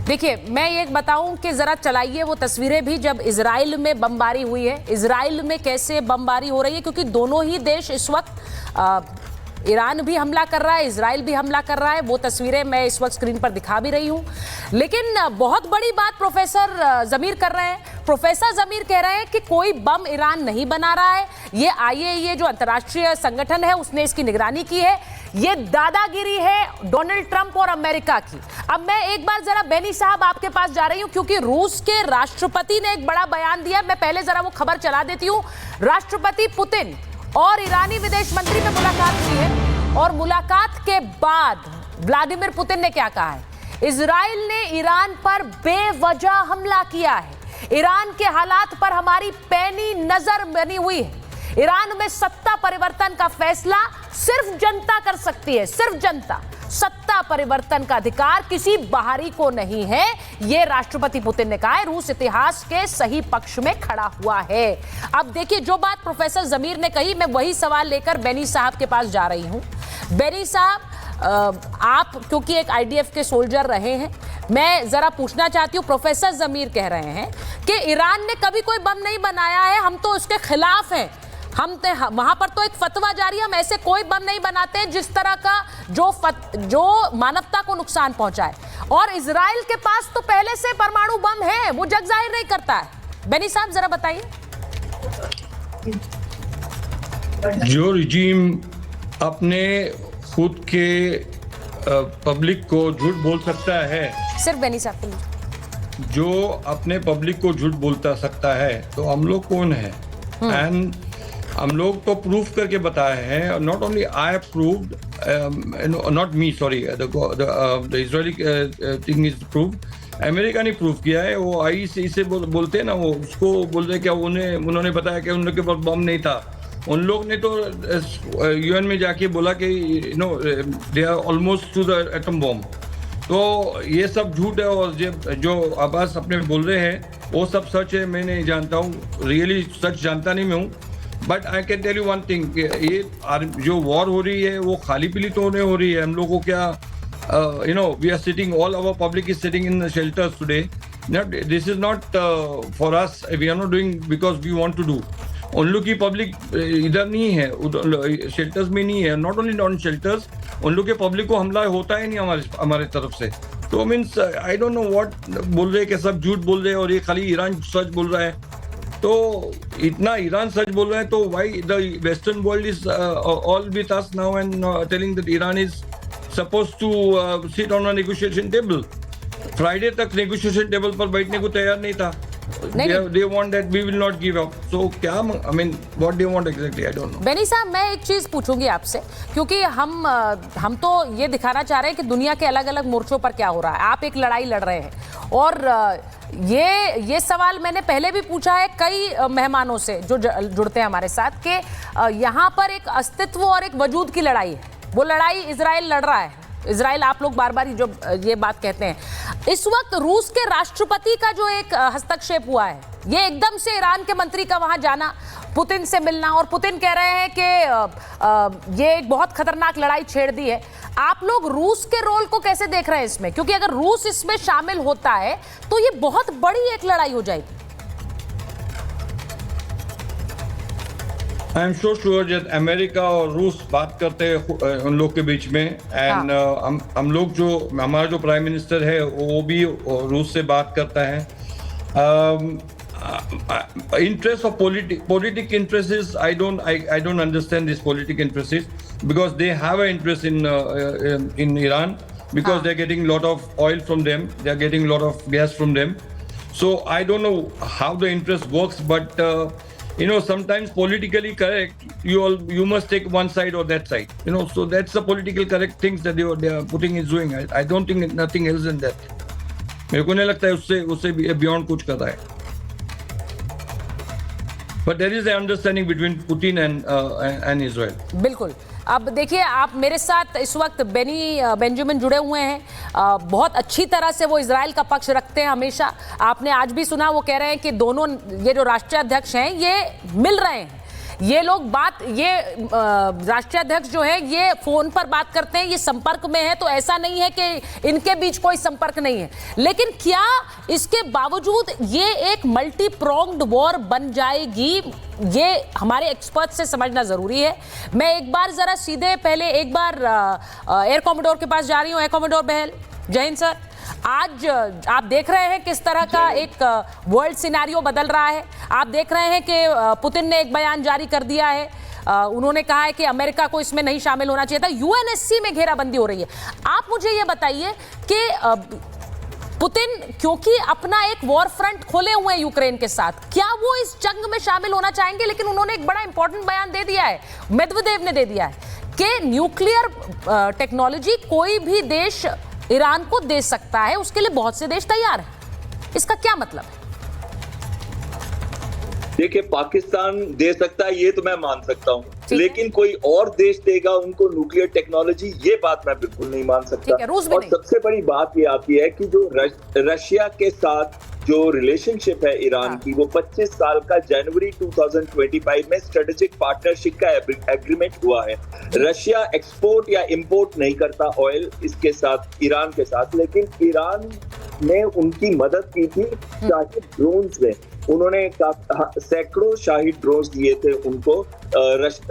देखिए, मैं ये बताऊं कि जरा चलाइए वो तस्वीरें भी जब इजराइल में बमबारी हुई है। इजराइल में कैसे बमबारी हो रही है, क्योंकि दोनों ही देश इस वक्त ईरान भी हमला कर रहा है, इजराइल भी हमला कर रहा है। वो तस्वीरें मैं इस वक्त स्क्रीन पर दिखा भी रही हूं। लेकिन बहुत बड़ी बात प्रोफेसर जमीर कर रहे हैं। प्रोफेसर जमीर कह रहे हैं कि कोई बम ईरान नहीं बना रहा है, ये IAEA जो अंतर्राष्ट्रीय संगठन है उसने इसकी निगरानी की है। ये दादागिरी है डोनाल्ड ट्रंप और अमेरिका की। अब मैं एक बार जरा बेनी साहब आपके पास जा रही हूं, क्योंकि रूस के राष्ट्रपति ने एक बड़ा बयान दिया। मैं पहले जरा वो खबर चला देती हूं। राष्ट्रपति पुतिन और ईरानी विदेश मंत्री ने मुलाकात की है, और मुलाकात के बाद व्लादिमीर पुतिन ने क्या कहा है? इजराइल ने ईरान पर बेवजह हमला किया है। ईरान के हालात पर हमारी पैनी नजर बनी हुई है। ईरान में सत्ता परिवर्तन का फैसला सिर्फ जनता कर सकती है, सिर्फ जनता। सत्ता परिवर्तन का अधिकार किसी बाहरी को नहीं है, यह राष्ट्रपति पुतिन ने कहा है। रूस इतिहास के सही पक्ष में खड़ा हुआ है। अब देखिए, जो बात प्रोफेसर जमीर ने कही, मैं वही सवाल लेकर बेनी साहब के पास जा रही हूं। बेनी साहब, आप क्योंकि एक IDF के सोल्जर रहे हैं, मैं जरा पूछना चाहती हूं। प्रोफेसर जमीर कह रहे हैं कि ईरान ने कभी कोई बम नहीं बनाया है, हम तो उसके खिलाफ हैं। वहां पर तो एक फतवा जारी है, हम ऐसे कोई बम नहीं बनाते हैं जिस तरह का जो मानवता को नुकसान पहुंचाए। और इजराइल के पास तो पहले से परमाणु बम है, वो जग जाहिर नहीं करता है। बेनी साहब जरा बताइए। जो रिजीम अपने खुद के पब्लिक को झूठ बोल सकता है, सिर्फ बेनी साहब जो अपने पब्लिक को झूठ बोलता सकता है, तो हम लोग कौन है? एंड हम लोग तो प्रूफ करके बताए हैं। Not only I have proved, not me, sorry, the Israeli thing is proved. America ने प्रूफ किया है। वो ICC से बोलते हैं ना, वो उसको बोल रहे क्या उन्होंने बताया कि उन लोग के पास बम नहीं था। उन लोग ने तो UN में जाके बोला कि they are almost to the atom bomb. तो ये सब झूठ है, और जो अब्बास अपने बोल रहे हैं वो सब सच है। मैं नहीं जानता हूँ, रियली सच जानता नहीं मैं हूँ। But I can tell you one thing, ये जो वॉर हो रही है वो खाली पीली तो नहीं हो रही है। हम लोग को क्या, we are sitting, all our public is sitting in the shelters today. This is not for us, we are not doing because we want to do. उन लोग की पब्लिक इधर नहीं है, शेल्टर्स में नहीं है। नॉट ओनली नॉन शेल्टर्स, उन लोग के पब्लिक को हमला होता ही नहीं हमारे तरफ से। तो means I don't know what बोल रहे हैं कि सब झूठ बोल रहे हैं और ये खाली ईरान सच बोल रहा है। तो इतना ईरान सच बोल रहा है, तो why the western world is all with us now and telling that Iran is suppose to sit on a negotiation table. Friday तक नेगोशिएशन टेबल पर बैठने को तैयार नहीं था। They want that we will not give up. So क्या, I mean, what they want exactly, I don't know. Beni साहब, मैं एक चीज पूछूंगी आपसे, क्योंकि हम तो ये दिखाना चाह रहे हैं कि दुनिया के अलग अलग मोर्चों पर क्या हो रहा है। आप एक लड़ाई लड़ रहे हैं, और ये सवाल मैंने पहले भी पूछा है कई मेहमानों से जो जुड़ते हैं हमारे साथ, कि यहाँ पर एक अस्तित्व और एक वजूद की लड़ाई है। वो लड़ाई इजराइल लड़ रहा है। इजराइल, आप लोग बार बार जो ये बात कहते हैं, इस वक्त रूस के राष्ट्रपति का जो एक हस्तक्षेप हुआ है, ये एकदम से ईरान के मंत्री का वहां जाना, पुतिन से मिलना, और पुतिन कह रहे हैं कि ये एक बहुत खतरनाक लड़ाई छेड़ दी है। आप लोग रूस के रोल को कैसे देख रहे हैं इसमें? क्योंकि अगर रूस इसमें शामिल होता है तो ये बहुत बड़ी एक लड़ाई हो जाएगी। आई एम सो श्योर जब अमेरिका और रूस बात करते हैं उन लोग के बीच में, एंड हम लोग जो हमारा जो प्राइम मिनिस्टर है वो भी रूस से बात करता है। Interest of politic interests, I don't understand this politic interests, because they have an interest in Iran, because they're getting a lot of oil from them, they're getting a lot of gas from them. So I don't know how the interest works, but sometimes politically correct, you must take one side or that side. So that's the political correct things that they are putting is doing. I don't think nothing else than that. मेरे को नहीं लगता है उससे beyond कुछ कर रहा है. But there is an understanding between Putin and Israel. बिल्कुल। अब देखिए, आप मेरे साथ इस वक्त बेंजामिन जुड़े हुए हैं। बहुत अच्छी तरह से वो इजराइल का पक्ष रखते हैं हमेशा। आपने आज भी सुना, वो कह रहे हैं कि दोनों ये जो राष्ट्रीय अध्यक्ष हैं ये मिल रहे हैं। ये लोग राष्ट्रीय अध्यक्ष जो है ये फोन पर बात करते हैं, ये संपर्क में है, तो ऐसा नहीं है कि इनके बीच कोई संपर्क नहीं है। लेकिन क्या इसके बावजूद ये एक मल्टी प्रोंग्ड वॉर बन जाएगी, ये हमारे एक्सपर्ट से समझना जरूरी है। मैं एक बार जरा सीधे पहले एक बार एयर कॉमोडोर के पास जा रही हूँ। एयर कॉमोडोर बहल, जय हिंद सर। आज आप देख रहे हैं किस तरह का एक वर्ल्ड सिनेरियो बदल रहा है। आप देख रहे हैं कि पुतिन ने एक बयान जारी कर दिया है। उन्होंने कहा है कि अमेरिका को इसमें नहीं शामिल होना चाहिए था। यूएनएससी में घेराबंदी हो रही है। आप मुझे ये बताइए कि पुतिन क्योंकि अपना एक वॉर फ्रंट खोले हुए हैं यूक्रेन के साथ, क्या वो इस जंग में शामिल होना चाहेंगे? लेकिन उन्होंने एक बड़ा इंपॉर्टेंट बयान दे दिया है, मेदवेदेव ने दे दिया है कि न्यूक्लियर टेक्नोलॉजी कोई भी देश ईरान को दे सकता है, उसके लिए बहुत से देश तैयार हैं। इसका क्या मतलब है? देखिए, पाकिस्तान दे सकता है ये तो मैं मान सकता हूँ, लेकिन कोई और देश देगा उनको न्यूक्लियर टेक्नोलॉजी, ये बात मैं बिल्कुल नहीं मान सकता। और सबसे बड़ी बात ये आती है कि जो रशिया के साथ जो रिलेशनशिप है ईरान की, वो 25 साल का जनवरी 2025 में स्ट्रेटेजिक पार्टनरशिप का एग्रीमेंट हुआ है। रशिया एक्सपोर्ट या इंपोर्ट नहीं करता ऑयल इसके साथ, ईरान के साथ, लेकिन ईरान ने उनकी मदद की थी शाही ड्रोन्स में। उन्होंने सैकड़ों शाही ड्रोन्स दिए थे उनको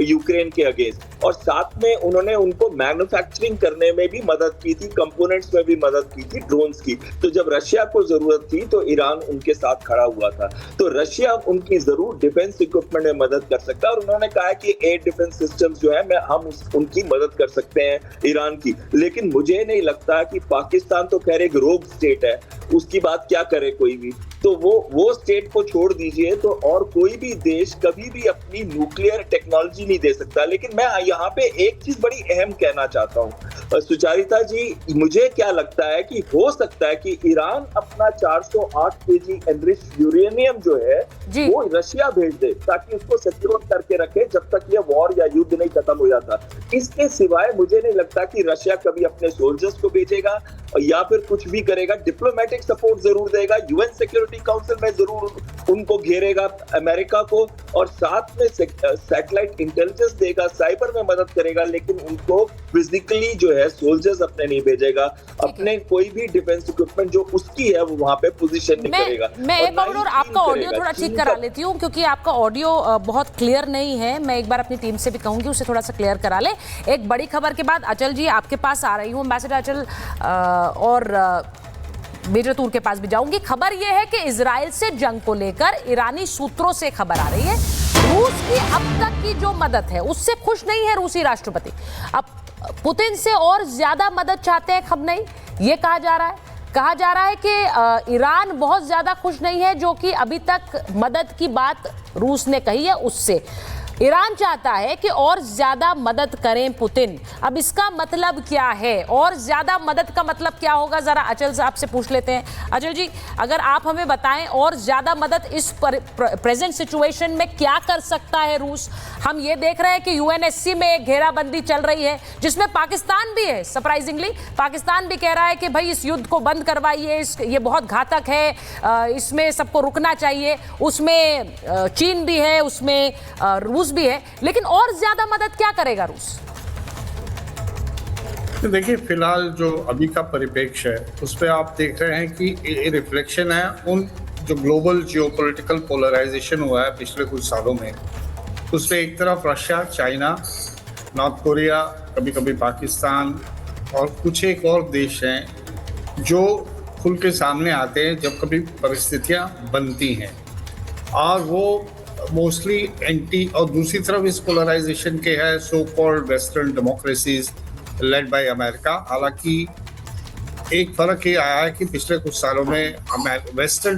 यूक्रेन के अगेंस्ट, और साथ में उन्होंने उनको मैन्युफैक्चरिंग करने में भी मदद की थी, कंपोनेंट्स में भी मदद की थी ड्रोन्स की। तो जब रशिया को जरूरत थी तो ईरान उनके साथ खड़ा हुआ था। तो रशिया उनकी जरूर डिफेंस इक्विपमेंट में मदद कर सकता है, और उन्होंने कहा कि एयर डिफेंस सिस्टम्स जो है हम उनकी मदद कर सकते हैं ईरान की। लेकिन मुझे नहीं लगता कि पाकिस्तान तो खैर एक रोग स्टेट है, उसकी बात क्या करे कोई भी, तो वो स्टेट को छोड़ दीजिए, तो और कोई भी देश कभी भी अपनी न्यूक्लियर टेक्नोलॉजी नहीं दे सकता। लेकिन मैं यहाँ पे एक चीज बड़ी अहम कहना चाहता हूँ सुचारिता जी, मुझे क्या लगता है कि हो सकता है कि ईरान अपना 408 केजी एनरिच्ड यूरेनियम जो है वो रशिया भेज दे, ताकि उसको सिक्योर करके रखे जब तक ये वॉर या युद्ध नहीं खत्म हो जाता। इसके सिवाय मुझे नहीं लगता कि रशिया कभी अपने सोल्जर्स को भेजेगा या फिर कुछ भी करेगा। डिप्लोमेटिक सपोर्ट जरूर देगा, यूएन सिक्योरिटी काउंसिल में जरूर उनको घेरेगा अमेरिका को, और साथ में सैटेलाइट इंटेलिजेंस देगा, साइबर में मदद करेगा, लेकिन उनको फिजिकली जो है सोल्जर्स अपने नहीं भेजेगा। अपने कोई भी डिफेंस इक्विपमेंट जो उसकी है वो वहां पे पोजीशन नहीं करेगा। मैं एक और आपका ऑडियो थोड़ा ठीक करा लेती हूँ, क्योंकि आपका ऑडियो बहुत क्लियर नहीं है। मैं एक बार अपनी टीम से भी कहूंगी उसे थोड़ा सा क्लियर करा ले। एक बड़ी खबर के बाद अचल जी आपके पास आ रही हूँ, एम्बेसडर अचल, और मेजर तूर के पास भी जाऊंगी। खबर यह है कि इजराइल से जंग को लेकर ईरानी सूत्रों से खबर आ रही है, रूस की अब तक की जो मदद है उससे खुश नहीं है रूसी राष्ट्रपति। अब पुतिन से और ज्यादा मदद चाहते हैं खमनेई, ये कहा जा रहा है कि ईरान बहुत ज्यादा खुश नहीं है जो कि अभी तक मदद की बात रूस ने कही है उससे। ईरान चाहता है कि और ज्यादा मदद करें पुतिन। अब इसका मतलब क्या है, और ज्यादा मदद का मतलब क्या होगा, जरा अचल साहब से पूछ लेते हैं। अचल जी, अगर आप हमें बताएं और ज्यादा मदद इस प्रेजेंट सिचुएशन में क्या कर सकता है रूस। हम ये देख रहे हैं कि यूएनएससी में एक घेराबंदी चल रही है जिसमें पाकिस्तान भी है। सरप्राइजिंगली पाकिस्तान भी कह रहा है कि भाई इस युद्ध को बंद करवाइए, ये बहुत घातक है, इसमें सबको रुकना चाहिए। उसमें चीन भी है, उसमें रूस भी है, लेकिन और ज्यादा मदद क्या करेगा रूस? तो देखिए, फिलहाल जो अभी का परिप्रेक्ष्य है उस पर आप देख रहे हैं कि ये रिफ्लेक्शन है उन जो ग्लोबल जियोपॉलिटिकल पोलराइजेशन हुआ है पिछले कुछ सालों में। उस पर एक तरफ रशिया, चाइना, नॉर्थ कोरिया, कभी कभी पाकिस्तान और कुछ एक और देश हैं जो खुल के सामने आते हैं जब कभी परिस्थितियां बनती हैं, और वो मोस्टली एंटी, और दूसरी तरफ इस पोलराइजेशन के है so called western democracies led by America. हालांकि एक फर्क ये आया है कि पिछले कुछ सालों में वेस्टर्न